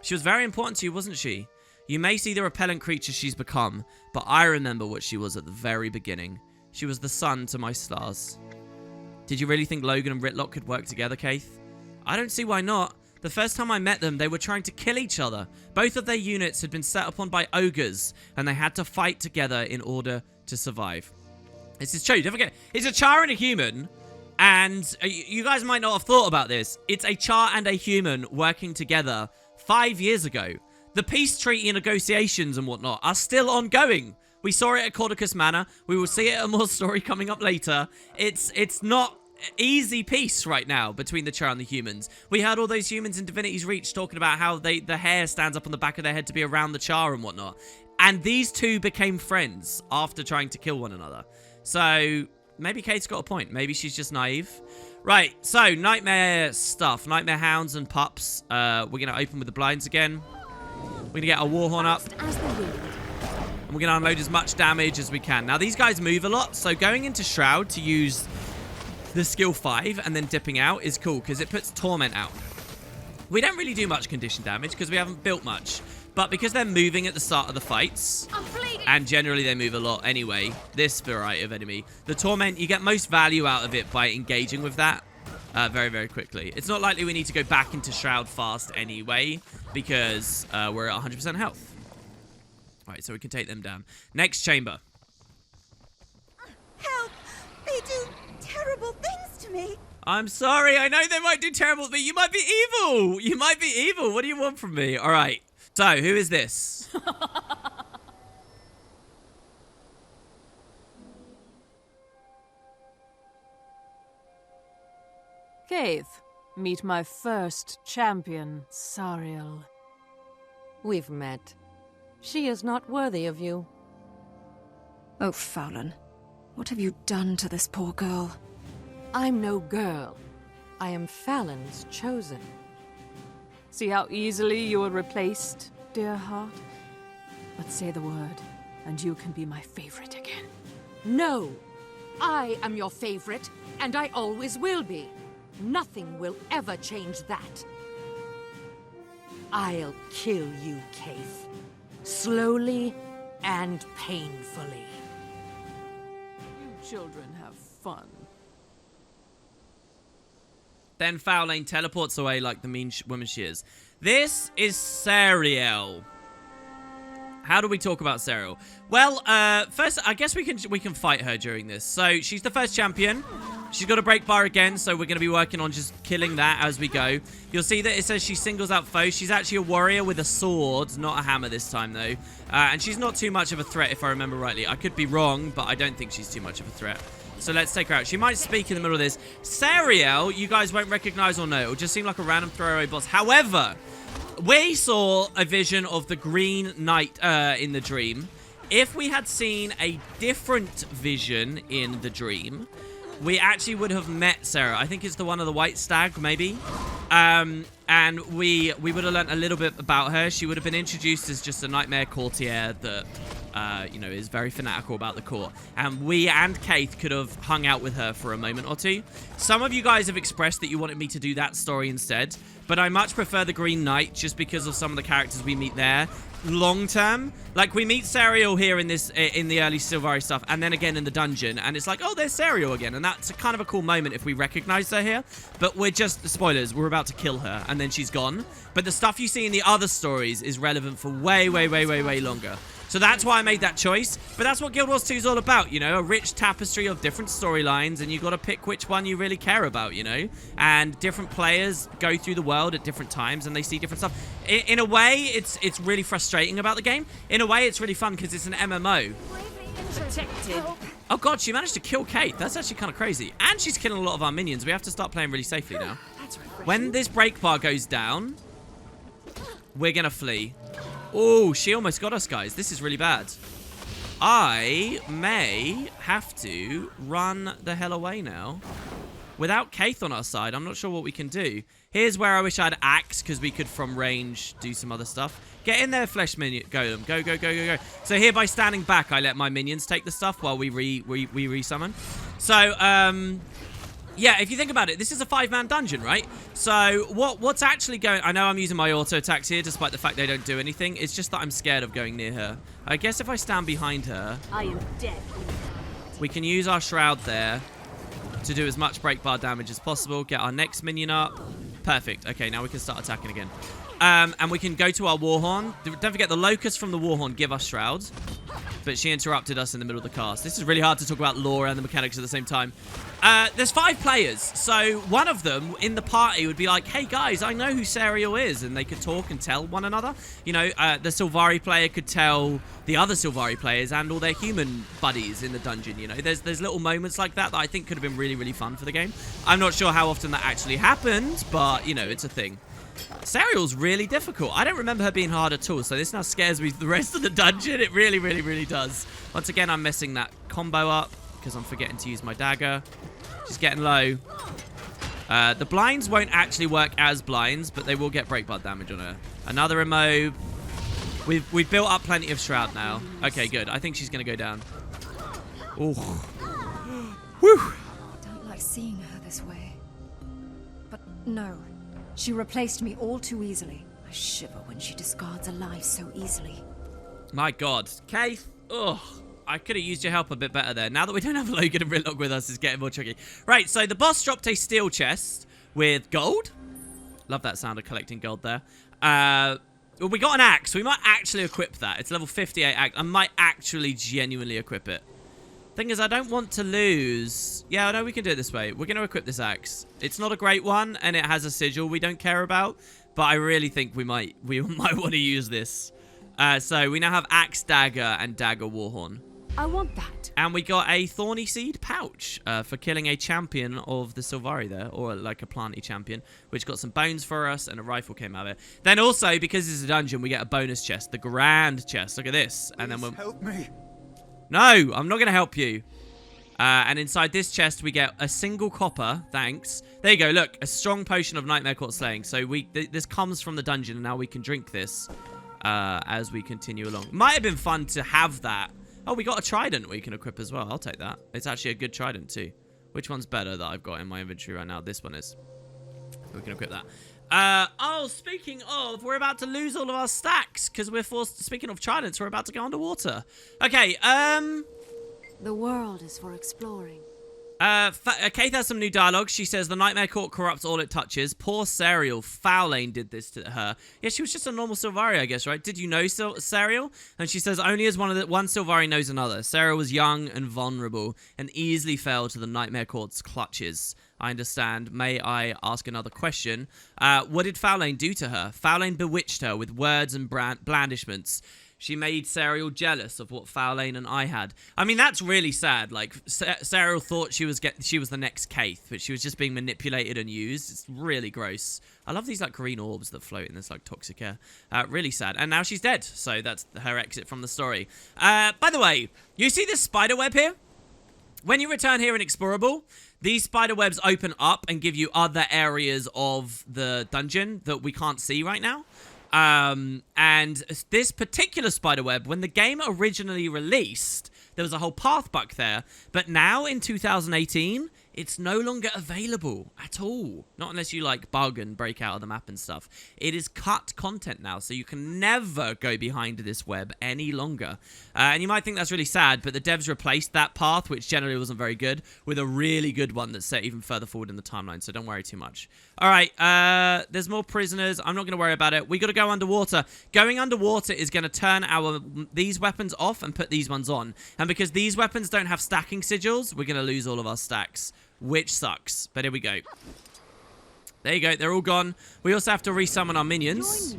She was very important to you, wasn't she? You may see the repellent creature she's become, but I remember what she was at the very beginning. She was the sun to my stars. Did you really think Logan and Ritlock could work together, Kaith? I don't see why not. The first time I met them, they were trying to kill each other. Both of their units had been set upon by ogres, and they had to fight together in order to survive. This is true. Don't forget, it's a Char and a human, and you guys might not have thought about this. It's a Char and a human working together 5 years ago. The peace treaty negotiations and whatnot are still ongoing. We saw it at Cordicus Manor. We will see it at more story coming up later. It's not easy peace right now between the Char and the humans. We heard all those humans in Divinity's Reach talking about how the hair stands up on the back of their head to be around the Char and whatnot. And these two became friends after trying to kill one another. So maybe Kate's got a point. Maybe she's just naive. Right, so nightmare stuff. Nightmare hounds and pups. We're going to open with the blinds again. We're going to get our Warhorn up. And we're going to unload as much damage as we can. Now, these guys move a lot, so going into Shroud to use the skill 5 and then dipping out is cool because it puts Torment out. We don't really do much condition damage because we haven't built much. But because they're moving at the start of the fights, and generally they move a lot anyway, this variety of enemy, the Torment, you get most value out of it by engaging with that very, very quickly. It's not likely we need to go back into Shroud fast anyway because we're at 100% health. Alright, so we can take them down. Next chamber. Help! They do terrible things to me. I'm sorry. I know they might do terrible, but you might be evil. You might be evil. What do you want from me? All right. So, who is this? Kaith, meet my first champion, Sariel. We've met. She is not worthy of you. Oh, Faolain. What have you done to this poor girl? I'm no girl. I am Fallon's chosen. See how easily you were replaced, dear heart? But say the word, and you can be my favorite again. No! I am your favorite, and I always will be. Nothing will ever change that. I'll kill you, Kaith. Slowly and painfully. You children have fun. Then Faolain teleports away like the mean woman she is. This is Sariel. How do we talk about Sariel? Well, first, I guess we can fight her during this. So she's the first champion. She's got a break bar again, so we're going to be working on just killing that as we go. You'll see that it says she singles out foes. She's actually a warrior with a sword, not a hammer this time, though. And she's not too much of a threat, if I remember rightly. I could be wrong, but I don't think she's too much of a threat. So let's take her out. She might speak in the middle of this. Sariel, you guys won't recognize or know. It'll just seem like a random throwaway boss. However, we saw a vision of the Green Knight in the dream. If we had seen a different vision in the dream, we actually would have met Sarah. I think it's the one of the white stag, maybe. And we would have learnt a little bit about her. She would have been introduced as just a nightmare courtier that you know, is very fanatical about the court. And we and Keith could have hung out with her for a moment or two. Some of you guys have expressed that you wanted me to do that story instead, but I much prefer the Green Knight just because of some of the characters we meet there. Long term, like we meet Sariel here in the early Silvari stuff, and then again in the dungeon, and it's like, oh, there's Sariel again, and that's kind of a cool moment if we recognize her here. But we're just, spoilers, we're about to kill her and then she's gone. But the stuff you see in the other stories is relevant for way longer. So that's why I made that choice. But that's what Guild Wars 2 is all about, you know, a rich tapestry of different storylines, and you've got to pick which one you really care about, you know. And different players go through the world at different times, and they see different stuff. In a way, it's really frustrating about the game. In a way, it's really fun because it's an MMO. Protected. Oh god, she managed to kill Kate. That's actually kind of crazy. And she's killing a lot of our minions. We have to start playing really safely now. When this break bar goes down, we're going to flee. Oh, she almost got us, guys. This is really bad. I may have to run the hell away now. Without Keith on our side, I'm not sure what we can do. Here's where I wish I had Axe, because we could, from range, do some other stuff. Get in there, Flesh Minion. Golem. Go. So here, by standing back, I let my minions take the stuff while we re-summon. So, yeah, if you think about it, this is a 5-man dungeon, right? So what's actually going... I know I'm using my auto attacks here, despite the fact they don't do anything. It's just that I'm scared of going near her. I guess if I stand behind her... I am dead. We can use our Shroud there to do as much break bar damage as possible. Get our next minion up. Perfect. Okay, now we can start attacking again. And we can go to our Warhorn. Don't forget, the Locusts from the Warhorn give us Shrouds. But she interrupted us in the middle of the cast. This is really hard to talk about lore and the mechanics at the same time. There's 5 players. So one of them in the party would be like, hey guys, I know who Sariel is. And they could talk and tell one another. You know, the Silvari player could tell the other Silvari players and all their human buddies in the dungeon. You know, there's little moments like that I think could have been really fun for the game. I'm not sure how often that actually happened, but, you know, it's a thing. Sariel's really difficult. I don't remember her being hard at all, so this now scares me for the rest of the dungeon. It really does. Once again, I'm messing that combo up because I'm forgetting to use my dagger. She's getting low. The blinds won't actually work as blinds, but they will get break bar damage on her. Another immob. We've built up plenty of Shroud now. Okay, good. I think she's going to go down. Ooh. Whew. I don't like seeing her this way. But no. She replaced me all too easily. I shiver when she discards a life so easily. My god. Keith. Ugh. I could have used your help a bit better there. Now that we don't have Logan and Ritlock with us, it's getting more tricky. Right, so the boss dropped a steel chest with gold. Love that sound of collecting gold there. Well, we got an axe. We might actually equip that. It's level 58 axe. I might actually genuinely equip it. Thing is, I don't want to lose... Yeah, I know we can do it this way. We're going to equip this axe. It's not a great one, and it has a sigil we don't care about. But I really think we might want to use this. So we now have axe, dagger, and dagger warhorn. I want that. And we got a thorny seed pouch for killing a champion of the Silvari there, or like a planty champion, which got some bones for us, and a rifle came out of it. Then also, because this is a dungeon, we get a bonus chest, the grand chest. Look at this. And then we'll... help me. No, I'm not going to help you. And inside this chest, we get a single copper. Thanks. There you go. Look, a strong potion of Nightmare Court Slaying. So this comes from the dungeon, and now we can drink this as we continue along. Might have been fun to have that. Oh, we got a trident we can equip as well. I'll take that. It's actually a good trident too. Which one's better that I've got in my inventory right now? This one is. We can equip that. Oh, speaking of, we're about to lose all of our stacks because we're forced... Speaking of tridents, we're about to go underwater. Okay, The world is for exploring. Kate has some new dialogue. She says, the Nightmare Court corrupts all it touches. Poor Sariel. Faolain did this to her. Yeah, she was just a normal Silvari, I guess, right? Did you know Sariel? And she says, only as one Silvari knows another. Sariel was young and vulnerable and easily fell to the Nightmare Court's clutches. I understand. May I ask another question? What did Faolain do to her? Faolain bewitched her with words and blandishments. She made Sariel jealous of what Faolain and I had. I mean, that's really sad. Like, Sariel thought she was the next Keith, but she was just being manipulated and used. It's really gross. I love these, like, green orbs that float in this, like, toxic air. Really sad. And now she's dead, so that's her exit from the story. By the way, you see this spider web here? When you return here in Explorable, these spider webs open up and give you other areas of the dungeon that we can't see right now. And this particular spiderweb, when the game originally released, there was a whole path back there. But now in 2018, it's no longer available at all. Not unless you like bug and break out of the map and stuff. It is cut content now, so you can never go behind this web any longer. And you might think that's really sad, but the devs replaced that path, which generally wasn't very good, with a really good one that's set even further forward in the timeline, so don't worry too much. All right, there's more prisoners. I'm not going to worry about it. We got to go underwater. Going underwater is going to turn these weapons off and put these ones on. And because these weapons don't have stacking sigils, we're going to lose all of our stacks, which sucks. But here we go. There you go. They're all gone. We also have to resummon our minions.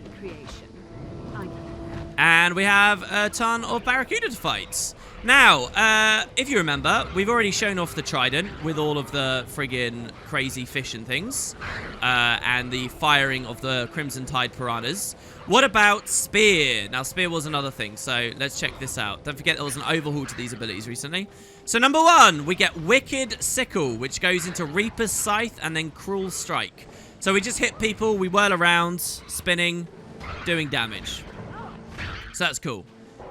And we have a ton of barracuda to fight. Now, if you remember, we've already shown off the trident with all of the friggin' crazy fish and things. And the firing of the Crimson Tide piranhas. What about Spear? Now, Spear was another thing, so let's check this out. Don't forget there was an overhaul to these abilities recently. So, number 1, we get Wicked Sickle, which goes into Reaper's Scythe and then Cruel Strike. So, we just hit people, we whirl around, spinning, doing damage. So, that's cool.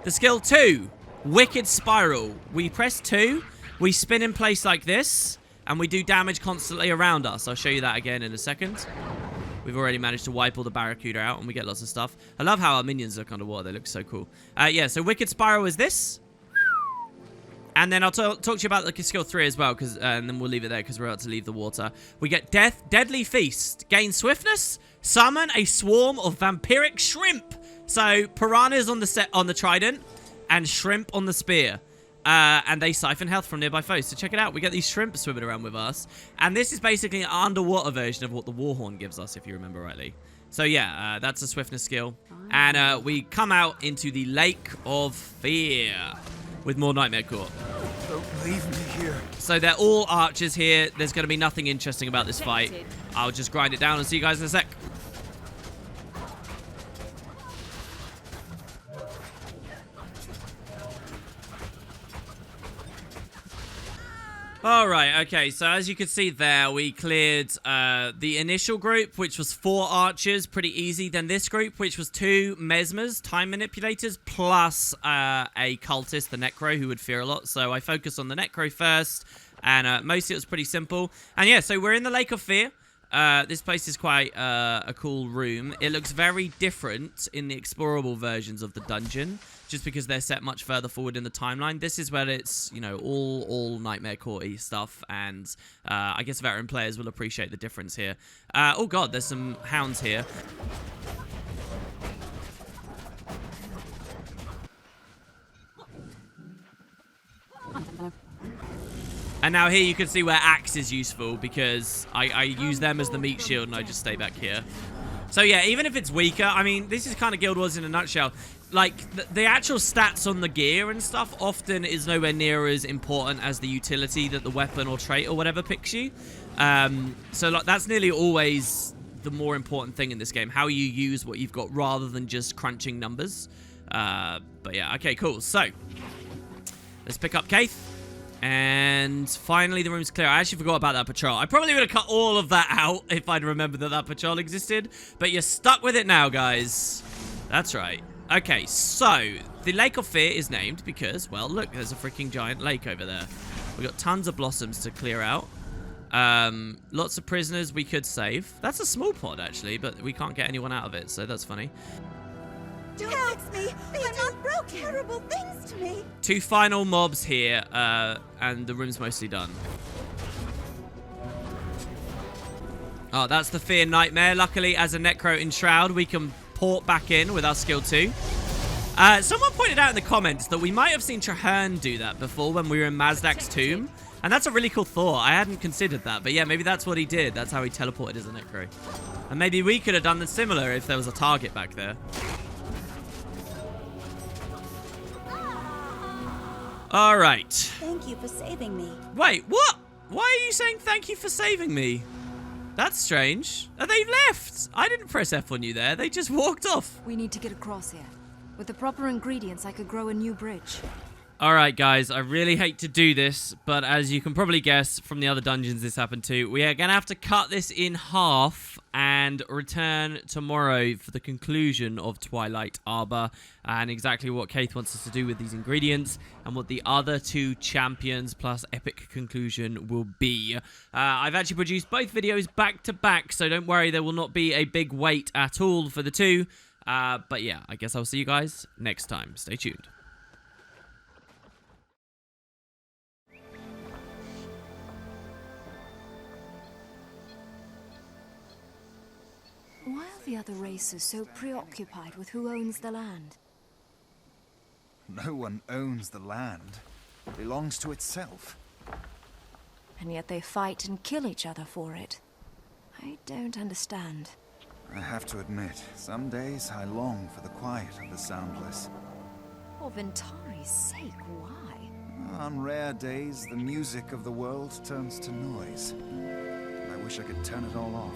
The skill 2, Wicked Spiral. We press 2, we spin in place like this, and we do damage constantly around us. I'll show you that again in a second. We've already managed to wipe all the barracuda out, and we get lots of stuff. I love how our minions look underwater. They look so cool. Yeah, so Wicked Spiral is this. And then I'll talk to you about the skill 3 as well, and then we'll leave it there because we're about to leave the water. We get Deadly Feast. Gain swiftness. Summon a swarm of vampiric shrimp. So piranhas on the trident and shrimp on the spear. And they siphon health from nearby foes. So check it out. We get these shrimp swimming around with us. And this is basically an underwater version of what the Warhorn gives us, if you remember rightly. So yeah, that's a swiftness skill. And we come out into the Lake of Fear with more Nightmare Court. Don't leave me here. So they're all archers here. There's going to be nothing interesting about this fight. I'll just grind it down and see you guys in a sec. Alright, okay, so as you can see there, we cleared the initial group, which was 4 archers, pretty easy. Then this group, which was 2 mesmers, time manipulators, plus a cultist, the Necro, who would fear a lot. So I focused on the Necro first, and mostly it was pretty simple. And yeah, so we're in the Lake of Fear. This place is quite a cool room. It looks very different in the explorable versions of the dungeon, just because they're set much further forward in the timeline. This is where it's, you know, all Nightmare Court-y stuff, and I guess veteran players will appreciate the difference here. Oh god, there's some hounds here. And now here you can see where axe is useful, because I use them as the meat shield and I just stay back here. So yeah, even if it's weaker, I mean, this is kind of Guild Wars in a nutshell. Like, the actual stats on the gear and stuff often is nowhere near as important as the utility that the weapon or trait or whatever picks you. So like, that's nearly always the more important thing in this game, how you use what you've got rather than just crunching numbers. But yeah, okay, cool. So, let's pick up Keith. And finally, the room's clear. I actually forgot about that patrol. I probably would have cut all of that out if I'd remembered that patrol existed. But you're stuck with it now, guys. That's right. Okay, so the Lake of Fear is named because, well, look, there's a freaking giant lake over there. We've got tons of blossoms to clear out. Lots of prisoners we could save. That's a small pod, actually, but we can't get anyone out of it, so that's funny. Help me! I'm not broken! Terrible things to me! 2 final mobs here, and the room's mostly done. Oh, that's the Fear Nightmare. Luckily, as a Necro Enshroud, we can port back in with our skill 2. Someone pointed out in the comments that we might have seen Traherne do that before when we were in Mazdak's tomb. And that's a really cool thought. I hadn't considered that. But yeah, maybe that's what he did. That's how he teleported as a Necro. And maybe we could have done the similar if there was a target back there. All right. Thank you for saving me. Wait, what? Why are you saying thank you for saving me? That's strange. They left. I didn't press F on you there. They just walked off. We need to get across here. With the proper ingredients, I could grow a new bridge. All right, guys. I really hate to do this, but as you can probably guess from the other dungeons this happened to, we are going to have to cut this in half and return tomorrow for the conclusion of Twilight Arbor and exactly what Keith wants us to do with these ingredients and what the other 2 champions plus epic conclusion will be. I've actually produced both videos back to back, so don't worry, there will not be a big wait at all for the 2. But yeah, I guess I'll see you guys next time. Stay tuned. Why are the other races so preoccupied with who owns the land? No one owns the land. It belongs to itself. And yet they fight and kill each other for it. I don't understand. I have to admit, some days I long for the quiet of the soundless. For Ventari's sake, why? On rare days, the music of the world turns to noise. And I wish I could turn it all off.